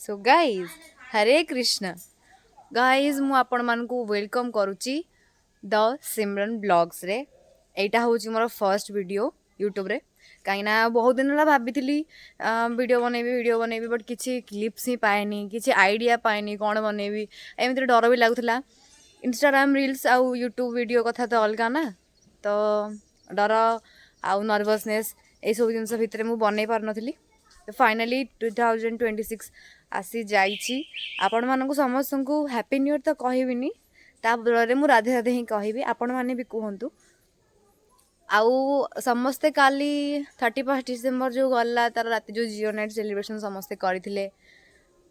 So guys हरे Krishna guys मु आपण मानकु welcome करुच्ची the Simran blogs रे। एटा होची मोर फर्स्ट वीडियो यूट्यूब रे कहीं बहुत दिन है भाभी वीडियो बनैबी बट किसी क्लिप्स ही पाएनी किसी आइडिया पाएनी कौन बनैबी एमती डर भी लगुला। इंस्टाग्राम रील्स आउ यूट्यूब वीडियो कथा तो अलग ना, तो डर आउ नर्वसनेस ये सब जिन भितर मुझे बनई पार नी। तो फाइनाली 2026 आसी जाइए। आपण मानक समस्त को हैप्पी न्यू ईयर तो कहबिनी, ता बदल में राधे राधे ही कहबी। आपण मैंने भी कहतु आउ समस्ते काली 31 डिसेम्बर जो गला तार राति जो जियो नाइट सेलिब्रेशन समस्ते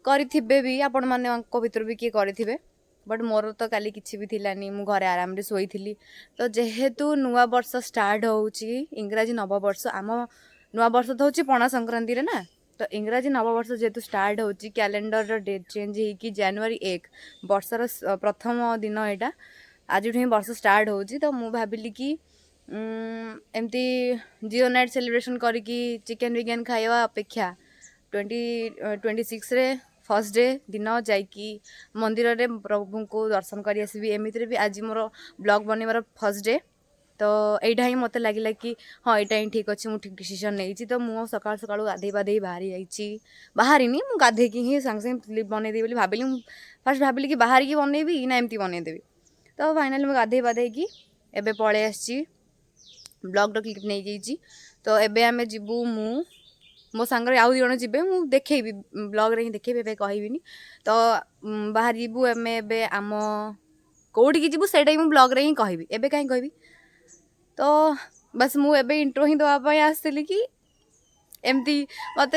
करिथिबे भी आपण माने भीतर भी किए करिथिबे, बट मोर तो काली किसी भी थिलानी, मु घरे आराम रे सोईथिली। तो जेहेतु नुआ वर्ष स्टार्ट होउची इंग्राजी नववर्ष, आम नुआ वर्ष तो होची पणा संक्रांति रे ना, तो इंग्राजी नववर्ष जेहेतु स्टार्ट होची कैलेंडर डेट चेंज ही कि जनवरी 1 वर्षर प्रथम दिन एटा आज वर्ष स्टार्ट होची। तो मु भाबिली कि एमती जियो नाइट सेलिब्रेशन करिकी चिकेन विकेन खाइबा अपेक्षा 2026 रे फर्स्ट डे दिन जाइकी मंदिर रे प्रभु को दर्शन करी आसबी। एमिति भी आज मोर ब्लॉग बनइबार फर्स्ट डे, तो यहीटा ही मत लगे कि हाँ यहाँ ही ठीक अच्छे, मुझे ठीक डिसीजन नहीं। तो मुझे सकाल सकाल गाधे पाधे बाहरी बाहरी मुझे गाधे ही सांगे सांगे क्लिप बनईदेवी भाविली। फास्ट भाविली कि बाहर की बनईबी ना एमती बनईदेवी। तो फाइनाली मुझे गाधे पाधे एबे पलि आसी ब्लॉग क्लिप नहीं जाइए। तो एबे आमे जीवु मु मो सांगे आउ जन जी मुझे देखेबी ब्लॉग रे ही देखेबी, एबे कहबिनी। तो बाहर जीवु एमे एबे आम कौटी जीवु सेटा ही ब्लॉग रे ही कहबी, एबे कहीं कहबी। तो बस मु एबे इंट्रो ही दवाई आसती कि एमती मत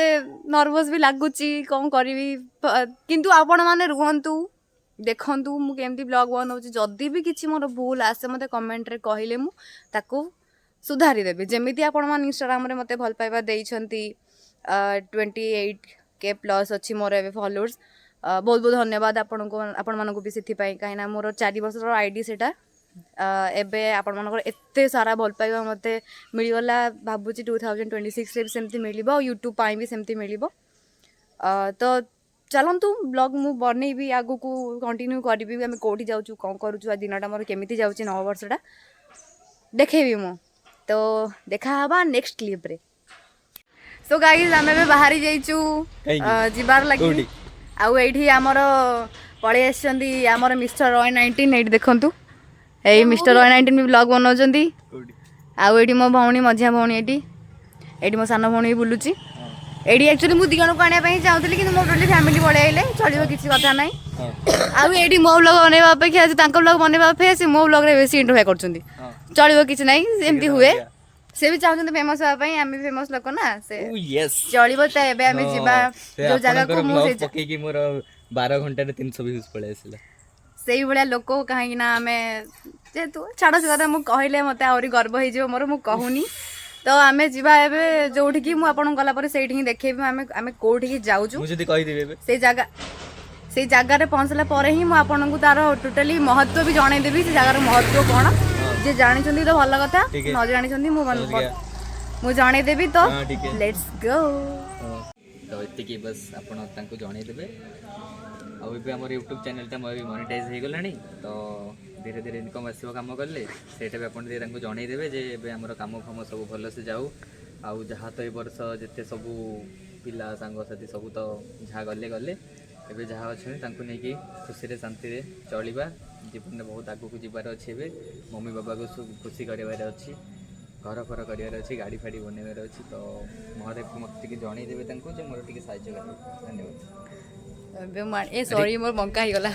नर्वस भी लगुच कौन करी, किंतु आपण मैंने रुहतु देखु मु केमती ब्लॉग बनाऊँ। जदि भी किसी मोर भूल आसे मत कमेंट रे कहले मु ताकू सुधारी देबी। जमीती आपण मैंने इंस्टाग्राम रे मत भल पाइबा देइछंती 28K प्लस अच्छी मोर एबे फॉलोअर्स। बहुत बहुत धन्यवाद आपण मानक भी से कहीं मोर 4 वर्ष आईडी सेटा एबे आपण मानकर एते सारा भल पाइबा मते मिलगला। भाबुची 2026 रे भी सेमती मिलिबो, यूट्यूब पाई भी सेमती मिलिबो। तो चलतु ब्लॉग मु बनईबी आगु को कंटिन्यू करी। आम कौटी जाऊँ कौन करूँ आज दिनटा मोर केमिति जाउची नववर्षटा देखेबी मु। तो देखा हबा नेक्स्ट क्लिप रे। सो गाइस आमे बे बाहरी जाइचू जिबार लागि आउ एठी हमर पळे आछंती हमर मिस्टर रॉय 19 एठी देखंतु। ए मिस्टर रॉय 19 भी ब्लॉग बनाउछंती। आउ एठी मो भौणी मझिया भौणी एठी मो सान भौणी बुलुची। एठी एक्चुअली मु दिगण को आनिया पई चाहतली, किंतु मो टोटली फैमिली पळे आइले चलिबो, किछि कथा नै। आउ एठी मो ब्लॉग बनेबा अपेक्षा आज तांको ब्लॉग बनेबा अपेक्षा मो ब्लॉग रे बेसी इंटरव्यू करछंती। चलिबो किछि नै, एमती हुए। से भी चाहते फेमस होगा पई, आमी फेमस लोक ना से चलिबो। त एबे आमी जिबा जो जगह को मु से पके कि मोर 12 घंटा रे 300 व्यूज पळे आसिला। सेही बळिया लोक कहीं ना आमे जेतु छाड़ से कथा मु कहले मते आउरी गर्व होई जिवो मोर, मु कहूनी। तो आमे जिबा एबे जोठी की मु आपन गला पर सेठी ही देखेबी आमे कोठी की जाउछु। मु जदी कहि देबे एबे से जगह रे पहुंचला परे ही मु आपन को तार टोटली महत्व भी जणाई देबी। से जगह रे महत्व कोन जे जानि छंदी तो भल कथा, न जानि छंदी मु जणाई देबी। तो लेट्स गो। तो इत्ते की बस आपन तांको जणाई देबे। आ भी हमर यूट्यूब चैनल ता मोनेटाइज हो गलानी, तो धीरे धीरे इनकम आसो काम कले सेटा भी आपन तांको जणाई देबे जे एबे हमर काम फम सब भल से जाऊ। आउ जहाँ तो ए वर्ष जेते सब पिला सांग साथी सब तो जहाँ गले गले एबे जहाँ अच्छे तांको नहीं कि खुशी रे शांति रे चलिबा। जीवन में बहुत आगू को जीवार अच्छे, मम्मी बाबा को खुशी करार अच्छी, घर फर करार अच्छी, गाड़ी फाड़ी बनवार अच्छी। तो महादेव को मत जन देवे जे मोर टे साहय धन्यवाद। ए सॉरी मोर मंका ही गला।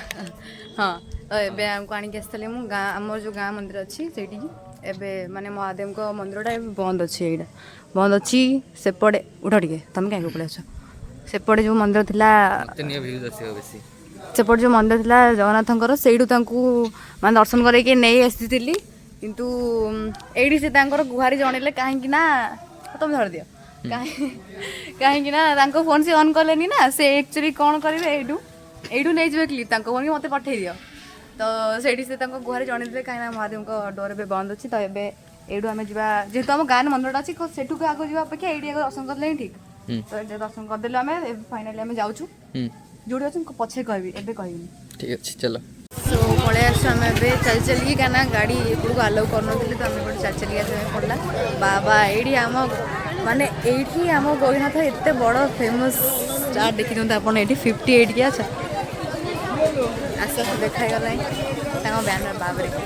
हाँ तो एबे हमको आनी आसले मु गाँ आमर जो गाँ मंदिर अच्छी सेठी एबे माने महादेव को मंदिरटा बंद अच्छी, एटा बंद अच्छी। सेपटे उठ टिके तुम कहीं पड़े आस सेपटे जो मंदिर थिला सेपट जो मंदिर थिला जगन्नाथंकर सेठू माने दर्शन करके नहीं आसी, किंतु एडी से तांकर गुहारी जणेले कहीं ना तुम धर दियो कहीं ना फोन से ऑन कलेनी ना, से एक्चुअली कौन करेंगे एडू नहीं जाए क्लिप फोन की मत पठे दियो। तो सेठी से गुहारी जणेले कहीं महादेव डोर भी बंद अच्छी। तो ये एडू आम जा जेहतु आम गाँव मंदिर अच्छी सेठू आगे जावा अपेक्षा ये दर्शन करले ठीक। तो ये दर्शन करदेलु आम फाइनाली आम जाऊँ जोड़ी अच्छे पछे कहबी एबे कहबिनी ठीक अच्छे चलो सो पलि आस आम ए चली चलिए क्या गाड़ी एपड़ू आलाउ करनी तो आम गोटे चली चलिए आसा पड़ा बाबा ये आम माने ये आम गोहीनाथ एत बड़ फेमस स्टार देखी दिखाते आप 58 की अच्छा आस आस देखागला बैनर बाबरे तो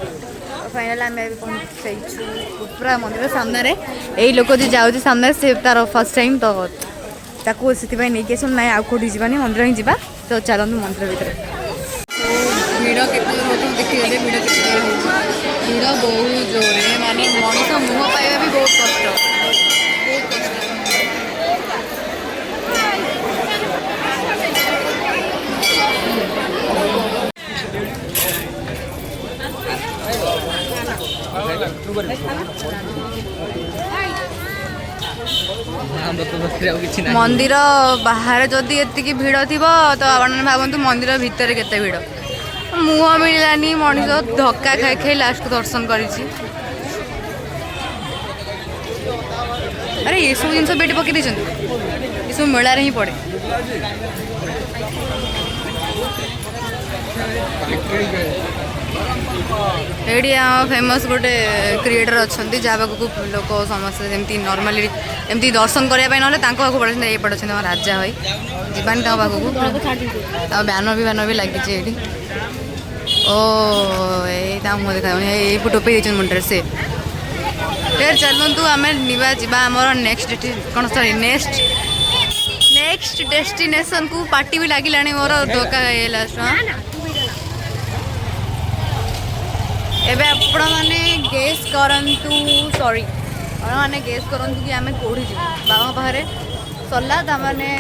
फाइनाल आम पहुँचु पूरा मंदिर सामने यही लोक जो जाऊँगी सामने से तार फर्स्ट टाइम तो ताकू से नहीं आस ना आउ कौटी जानी मंदिर ही जा तो चलतु मंदिर भितर भिड़ के लोग देखिए भिड़ के भिड़ बहुत जोरे माने मनीष मुह पाइबा भी बहुत कष्ट बहुत कष्ट मंदिर बाहर जदि एतिकी भिड़ थी तो आपने भावतु मंदिर भितर केते भिड़ मुह मिलानी मनीष धक्का खाई खाई लास्ट दर्शन कर अरे ये सब जिन बेटी पकई ये सब मेलार ही पड़े एडी फेमस गोटे क्रिएटर अच्छा जहाँ पाखक लोक समस्त जमी नर्माली एमती दर्शन करने ना पाखक पड़े ये पड़े राजा भाई जीवानी पाखक बैनर भी लगी ये ओ ये मुँह देखा ये टोपी देते मुंडे से चलतु आम आमर नेक्स्ट कौन सॉरी नेक्स्ट डेस्टिनेशन को पार्टी भी लगे मोर धोखा ये लास्ट एबे आपण माने गेस करंतु सॉरी आपण माने गेस करंतु कि आमे कोठी जी बाबा बाहरे सल्ला ता माने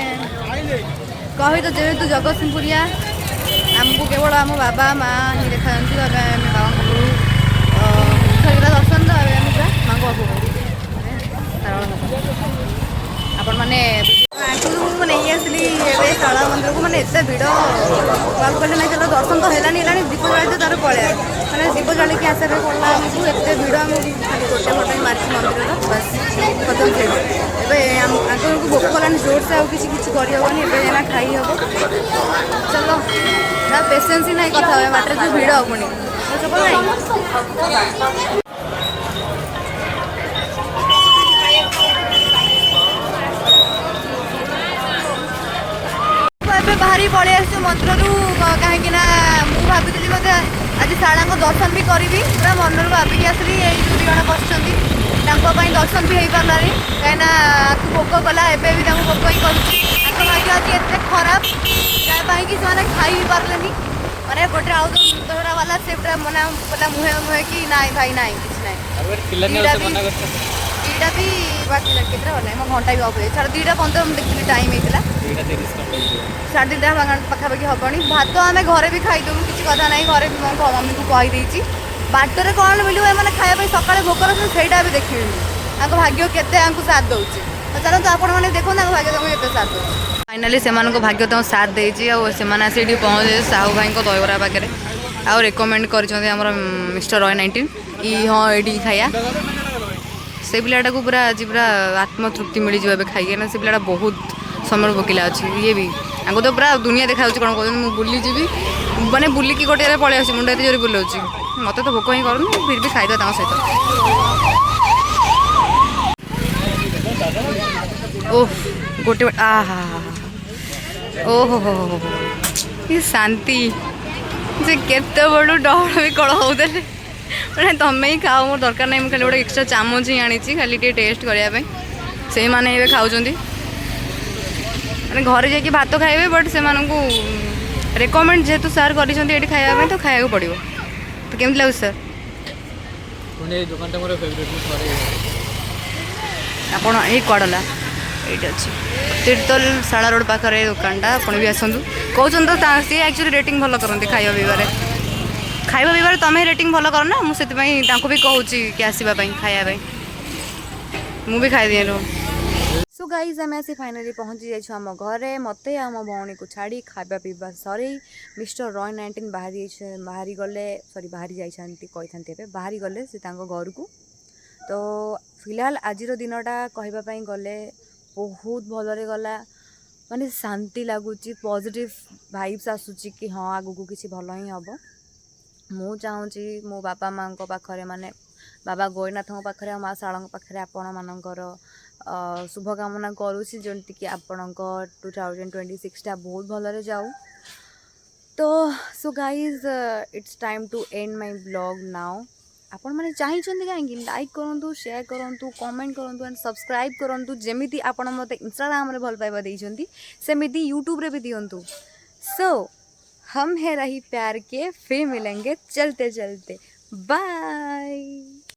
कहि तो जेहेतु जगतसिंहपुरिया हमको केवल आम बाबा माँ ही देखा बाबा दर्शन तो माँ को आपण मैंने नहीं आसली शाला मंदिर को मैंने एत भिड़ बाबू कहले ना चलो दर्शन तो है दीप जलाई तार पलि मैंने दीप जल के आसार पड़ा आमको एत भिड़ आम खाली गोटे फोटो मारी मंदिर बस खत्म से भोक कलानी जोर से आउ किसी करहबनी एवं खाई हम चलो ना पेसेंस ही ना कथा बाटर जो भिड़ पुणी बाहरी पलि आस मंदिर कहीं भाभी मत आज शाला दर्शन भी करी पूरा मन भाविकी आसली ये दुई जन बस दर्शन भी हो पारा कहीं भोक कला एवं भी भोक ही कर भाग्य आज एत खराब जहाँ से खाई भी पारे मैंने गोटे आउ दहरा वाला से पूरा मना बोला मुहे मुहे कि नाई भाई नाई दुईटा भी बाकी केतटा गला मो घंटा भी अफ साढ़े 2:15 देखी टाइम होता 2:30 पाखापाखि हेनी भात आम घरे भी खाईदेव किसी कथा ना घरे भी मो मम्मी को कहीदे बाटर कौन मिले मैंने खायापी सका भोक रही से भी देखी भाग्य केते साथ दौर तो चलते आपण मैंने देखो भाग्य तुमको केते साथ दौर फाइनाली से भाग्य तुम साथ देती आसी पहुँचे साहू भाई दहीबरा पाखे आउ रेकमेंड कर मिस्टर रॉय 19 कि हाँ ये खाया से पिलाटा को पूरा आज पूरा आत्मतृप्ति मिल जाए खाई ना से पिलाटा बहुत समय पकड़ा अच्छी ये भी आगे तो पूरा दुनिया देखा कौन कहते मुझे बुली जी मैंने बुलिकी गोटे पलि आस मुंडा एत जोर बुलाऊँ मत तो भोक ही करूँ फिर भी खाईद सहित ओह गोटे आहा ओहो हो ये शांति से केते बड़ू डर भी कड़ होते मैंने तमें ही खाओ मोर दरकार नहीं खाली गोटे एक्सट्रा चामच ही आनी खाली टेस्ट करने से मैंने खाऊँ मैंने घर जाकि भात खाइबे बट से रेकमेंड जेहेतु सार कर खाया तो खाया पड़ो तो केमती लगे सर आपण ये कड़ला ये अच्छे तीर्तल शाला रोड पाखे दुकानटा आप भी आसतु कहते तो सी एक्चुअली रेटिंग भल करती खाଇବା ପିଇବାରେ तुम रेटिंग भल कर ना मुझे भी कहूँ कि आसवाई खायापी मुझे खाईदिए लो सो गाइज आम आसी फाइनाली पहुँची जाइए आम घरे मत आम भौणी को छाड़ी खाଇବା पीवा सर मिस्टर रॉय 19 बाहरी गले सॉरी बाहरी जाइए कही बाहरी गले से घर को तो फिलहाल आज दिनटा कहवाई गले बहुत भलरे गला माने शांति लगुच पॉजिटिव वाइब्स आसूची कि हाँ आगू किसी भल ही हम मु चाहूँगी मो बापा माँ पाखरे माने बाबा गोईनाथ पाखे माँ शाला पाखे आपण मानकर शुभकामना करुँची जमती कि आपणक 2026 टा बहुत भलरे जाऊ। तो so guys it's time to end my blog now. आपण मैंने चाहिए कहीं लाइक करूँ शेयर करूँ कमेंट करूँ एंड सब्सक्राइब करूँ जमी आपण मत इंस्टाग्राम रे भल पाइबा देइछंती सेमिति यूट्यूब रे भी दियंतु। सो हम है रही प्यार के फिर मिलेंगे चलते चलते बाय।